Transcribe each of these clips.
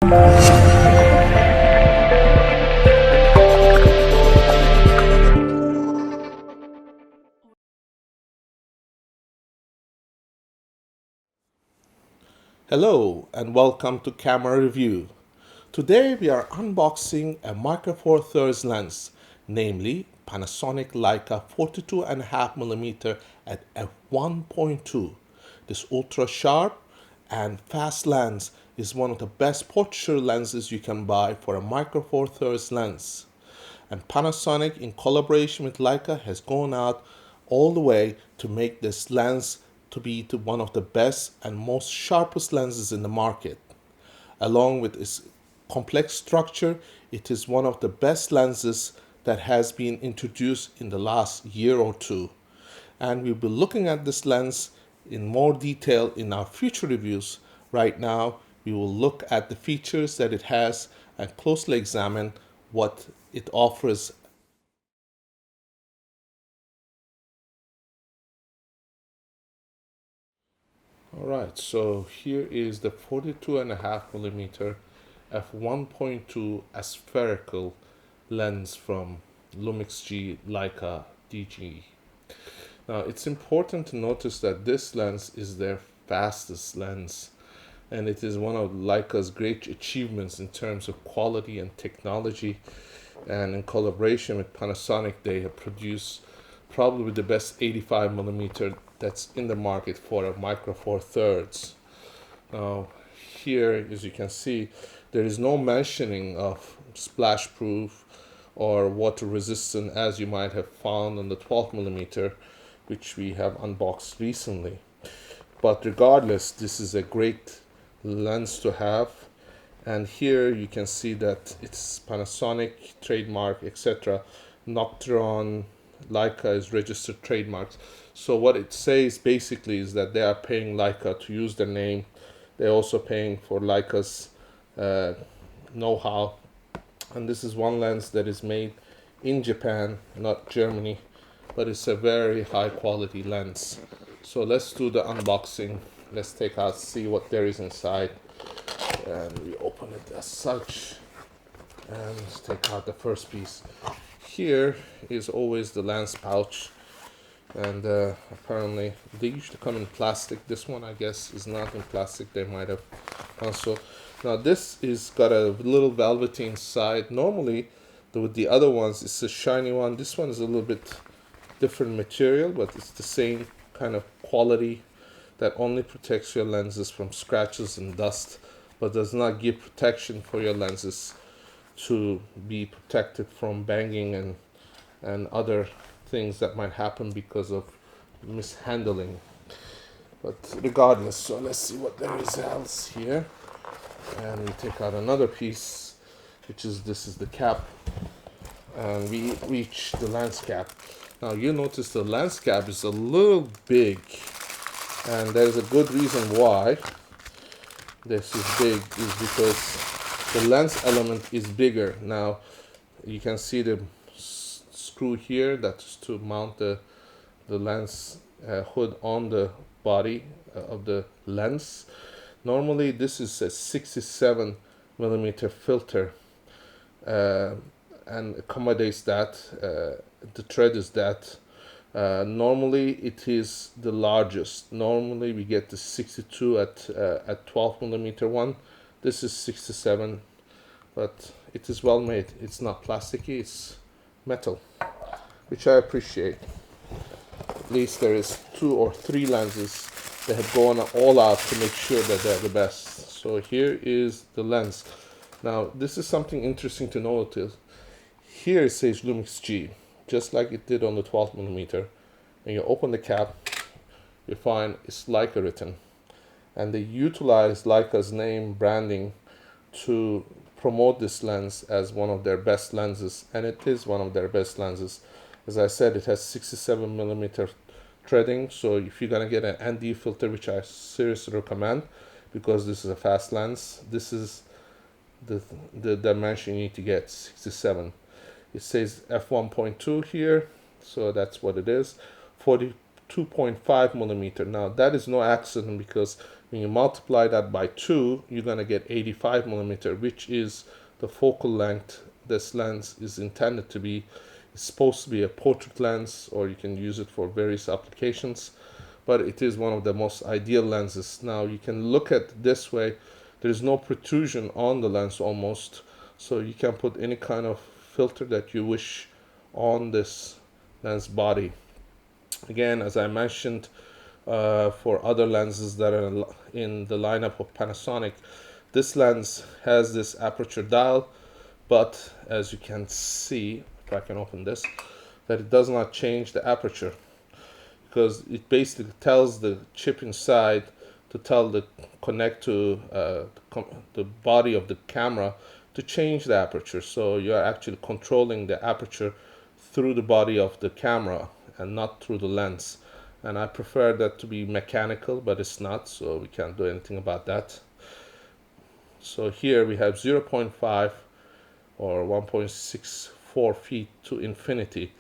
Hello and welcome to Camera Review. Today we are unboxing a Micro Four Thirds lens, namely Panasonic Leica 42.5mm at f1.2. This ultra sharp and fast lens is one of the best portraiture lenses you can buy for a Micro Four Thirds lens. And Panasonic, in collaboration with Leica, has gone out all the way to make this lens to be one of the best and most sharpest lenses in the market. Along with its complex structure, it is one of the best lenses that has been introduced in the last year or two. And we'll be looking at this lens in more detail in our future reviews. Right now, we will look at the features that it has and closely examine what it offers. Alright, so here is the 42.5mm f1.2 aspherical lens from LUMIX G Leica DG. Now it's important to notice that this lens is their fastest lens, and it is one of Leica's great achievements in terms of quality and technology. And in collaboration with Panasonic, they have produced probably the best 85mm that's in the market for a Micro Four Thirds. Now here, as you can see, there is no mentioning of splash proof or water resistant as you might have found on the 12mm, which we have unboxed recently. But regardless, this is a great lens to have. And here you can see that it's Panasonic trademark, etc. Nocticron, Leica is registered trademarks. So what it says basically is that they are paying Leica to use their name. They're also paying for Leica's know-how. And this is one lens that is made in Japan, not Germany, but it's a very high quality lens. So let's do the unboxing. Let's take out, see what there is inside. And we open it as such, and let's take out the first piece. Here is always the lens pouch, and apparently they usually come in plastic. This one I guess is not in plastic. They might have also. Now this is got a little velvety inside. Normally with the other ones it's a shiny one. This one is a little bit different material, but it's the same kind of quality that only protects your lenses from scratches and dust, but does not give protection for your lenses to be protected from banging and other things that might happen because of mishandling. But regardless, so let's see what there is else here. And we take out another piece, which is this is the cap, and we reach the lens cap. Now you notice the lens cap is a little big, and there's a good reason why this is big, is because the lens element is bigger. Now you can see the screw here, that's to mount the lens hood on the body of the lens. Normally this is a 67mm filter and accommodates that. The thread is that. Normally it is the largest. Normally we get the 62 at 12mm one. This is 67, but it is well made. It's not plasticky, it's metal, which I appreciate. At least there is 2 or 3 lenses that have gone all out to make sure that they're the best. So here is the lens. Now this is something interesting to notice. Here it says LUMIX G, just like it did on the 12mm. When you open the cap, you find it's Leica written, and they utilize Leica's name branding to promote this lens as one of their best lenses, and it is one of their best lenses. As I said, it has 67mm threading, so if you're gonna get an ND filter, which I seriously recommend because this is a fast lens, this is the dimension you need to get, 67. It says f1.2 here, so that's what it is. 42.5mm. Now that is no accident, because When you multiply that by 2, you're going to get 85 millimeter, which is the focal length this lens is intended to be. It's supposed to be a portrait lens, or you can use it for various applications, but it is one of the most ideal lenses. Now you can look at it this way. There is no protrusion on the lens almost, so you can put any kind of filter that you wish on this lens body. Again, as I mentioned, for other lenses that are in the lineup of Panasonic, this lens has this aperture dial, but as you can see, if I can open this, that it does not change the aperture, because it basically tells the chip inside to tell the connect to the body of the camera to change the aperture. So you are actually controlling the aperture through the body of the camera and not through the lens. And I prefer that to be mechanical, but it's not, so we can't do anything about that. So here we have 0.5 or 1.64 feet to infinity.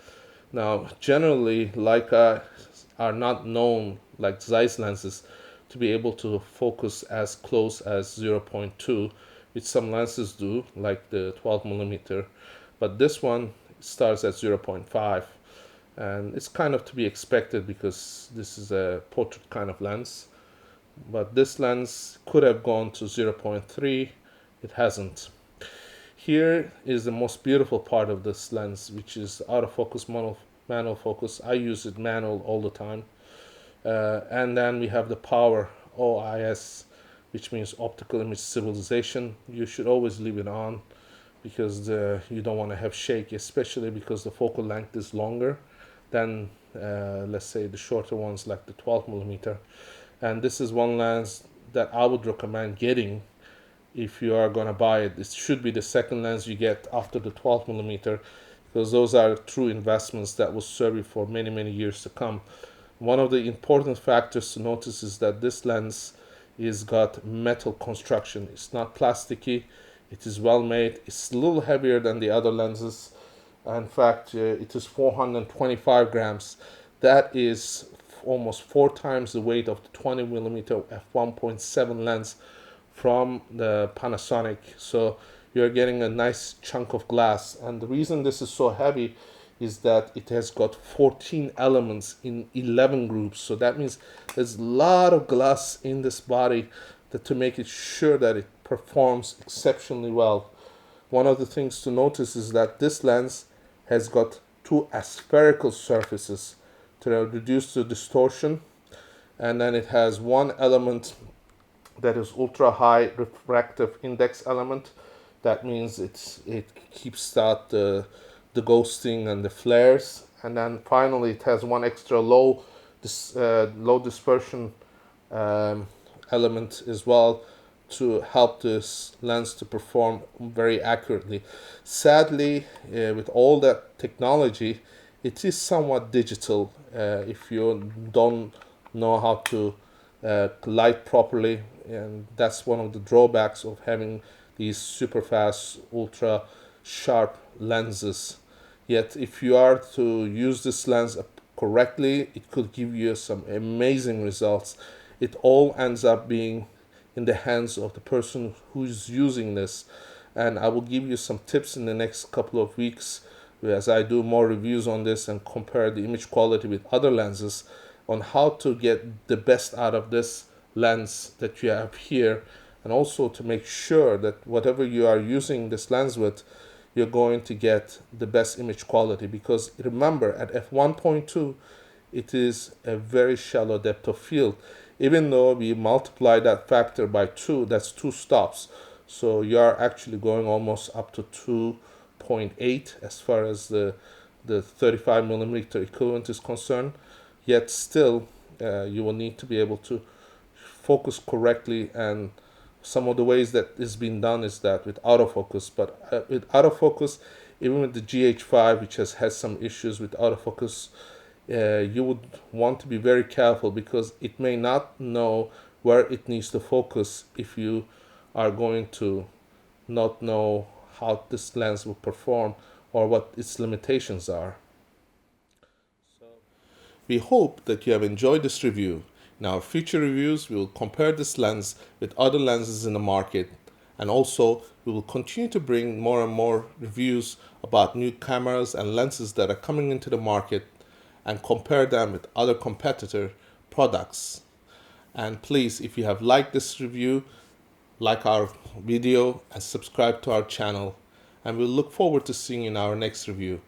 Now, generally, Leica are not known, like Zeiss lenses, to be able to focus as close as 0.2, which some lenses do, like the 12 millimeter. But this one starts at 0.5, and it's kind of to be expected because this is a portrait kind of lens. But this lens could have gone to 0.3. It hasn't. Here is the most beautiful part of this lens, which is autofocus, manual focus. I use it manual all the time. And then we have the power o.i.s, which means optical image stabilization. You should always leave it on because you don't want to have shake, especially because the focal length is longer than let's say the shorter ones like the 12 millimeter. And this is one lens that I would recommend getting if you are going to buy it. It should be the second lens you get after the 12 millimeter, because those are true investments that will serve you for many, many years to come. One of the important factors to notice is that this lens is got metal construction. It's not plasticky. It is well made. It's a little heavier than the other lenses. In fact, it is 425 grams. That is almost 4 times the weight of the 20 millimeter f1.7 lens from the Panasonic. So you're getting a nice chunk of glass. And the reason this is so heavy is that it has got 14 elements in 11 groups. So that means there's a lot of glass in this body to make it sure that it performs exceptionally well. One of the things to notice is that this lens has got 2 aspherical surfaces to reduce the distortion, and then it has one element that is ultra high refractive index element. That means it keeps out the ghosting and the flares. And then finally it has one extra low dispersion element as well to help this lens to perform very accurately. Sadly, with all that technology, it is somewhat digital. If you don't know how to light properly, and that's one of the drawbacks of having these super fast, ultra sharp lenses. Yet if you are to use this lens correctly, it could give you some amazing results. It all ends up being in the hands of the person who's using this. And I will give you some tips in the next couple of weeks as I do more reviews on this and compare the image quality with other lenses on how to get the best out of this lens that you have here, and also to make sure that whatever you are using this lens with, you're going to get the best image quality. Because remember, at f1.2 it is a very shallow depth of field. Even though we multiply that factor by 2, that's 2 stops, so you are actually going almost up to 2.8 as far as the 35 millimeter equivalent is concerned. Yet still you will need to be able to focus correctly, and some of the ways that is being done is that with autofocus. But with autofocus, even with the GH5, which has had some issues with autofocus, you would want to be very careful, because it may not know where it needs to focus if you are going to not know how this lens will perform or what its limitations are. We hope that you have enjoyed this review. In our future reviews, we will compare this lens with other lenses in the market, and also we will continue to bring more and more reviews about new cameras and lenses that are coming into the market and compare them with other competitor products. And please, if you have liked this review, like our video and subscribe to our channel, and we'll look forward to seeing you in our next review.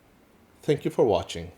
Thank you for watching.